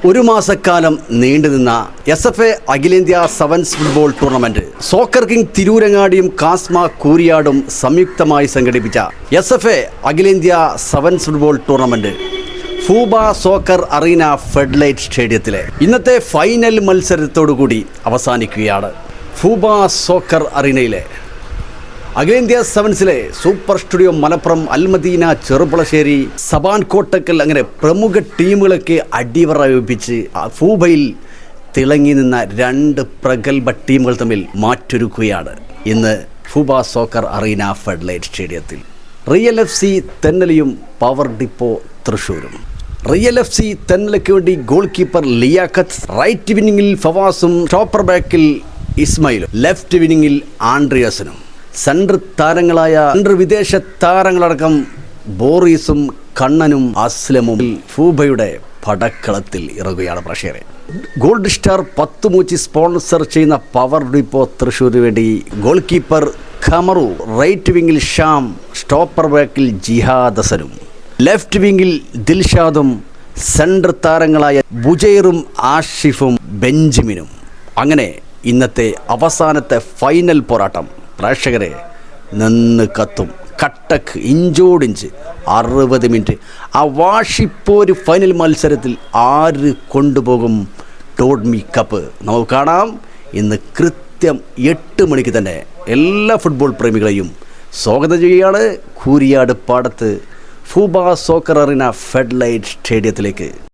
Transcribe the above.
ഒരു മാസക്കാലം നീണ്ടുനിന്ന SFA അഖിലേന്ത്യാ sevens football tournament soccer king തിരൂരങ്ങാടിയും കാസ്മ കൂരിയാടും സംയുക്തമായി സംഘടിപ്പിച്ച SFA അഖിലേന്ത്യാ സെവൻസ് ഫുട്ബോൾ ടൂർണമെന്റ് ഫൂബ സോക്കർ അറീന ഫെഡ്ലൈറ്റ് സ്റ്റേഡിയത്തിലെ ഇന്നത്തെ ഫൈനൽ മത്സരത്തോടുകൂടി അവസാനിക്കുകയാണ്. ഫൂബ സോക്കർ അറീനയിലെ അഖിലേന്ത്യാ സെവൻസിലെ സൂപ്പർ സ്റ്റുഡിയോ മലപ്പുറം, അൽമദീന, ചെറുപ്പളശ്ശേരി, സബാൻ കോട്ടക്കൽ അങ്ങനെ പ്രമുഖ ടീമുകളൊക്കെ അടിവറയിപ്പിച്ച് ഫൂബയിൽ തിളങ്ങി നിന്ന രണ്ട് പ്രഗത്ഭ ടീമുകൾ തമ്മിൽ മാറ്റൊരുക്കുകയാണ് ഇന്ന് ഫൂബ സോക്കർ അറീന ഫെഡ്ലൈറ്റ് സ്റ്റേഡിയത്തിൽ. റിയൽ FC തെന്നലിയും പവർ ഡിപ്പോ തൃശ്ശൂരും. റിയൽ FC തെന്നലയ്ക്ക് വേണ്ടി ഗോൾ കീപ്പർ ലിയാഖത്ത്, റൈറ്റ് വിന്നിങ്ങിൽ ഫവാസും സ്റ്റോപ്പർ ബാക്കിൽ ഇസ്മായിലും, ലെഫ്റ്റ് വിന്നിങ്ങിൽ ആൻഡ്രിയാസനും, സെൻട്രൽ താരങ്ങളായ വിദേശ താരങ്ങളടക്കം ബോറീസും കണ്ണനും അസ്ലമും ഫൂബയുടെ പടക്കളത്തിൽ ഇറങ്ങുകയാണ് പ്രേക്ഷകരെ. ഗോൾഡ് സ്റ്റാർ 10 മൂച്ചി സ്പോൺസർ ചെയ്യുന്ന പവർ ഡിപ്പോ തൃശ്ശൂരിന് വേണ്ടി ഗോൾ കീപ്പർ ഖമറു, റൈറ്റ് വിങ്ങിൽ ഷാം, സ്റ്റോപ്പർ ബാക്കിൽ ജിഹാദ് ഹസനും, ലെഫ്റ്റ് വിങ്ങിൽ ദിൽഷാദും, സെൻട്രൽ താരങ്ങളായ ബുജൈറും ആഷിഫും ബെഞ്ചമിനും. അങ്ങനെ ഇന്നത്തെ അവസാനത്തെ ഫൈനൽ പോരാട്ടം പ്രേക്ഷകരെ നിന്ന് കത്തും. കട്ടക്ക് ഇഞ്ചോടിഞ്ച് 60 മിനിറ്റ് ആ വാശിപ്പോര് ഫൈനൽ മത്സരത്തിൽ ആര് കൊണ്ടുപോകും ടോഡ്മി കപ്പ് നമുക്ക് കാണാം. ഇന്ന് കൃത്യം 8 മണിക്ക് തന്നെ എല്ലാ ഫുട്ബോൾ പ്രേമികളെയും സ്വാഗതം ചെയ്യുകയാണ് കൂരിയാട് പാടത്ത് ഫൂബ സോക്കർ അറീന ഫെഡ്ലൈറ്റ് സ്റ്റേഡിയത്തിലേക്ക്.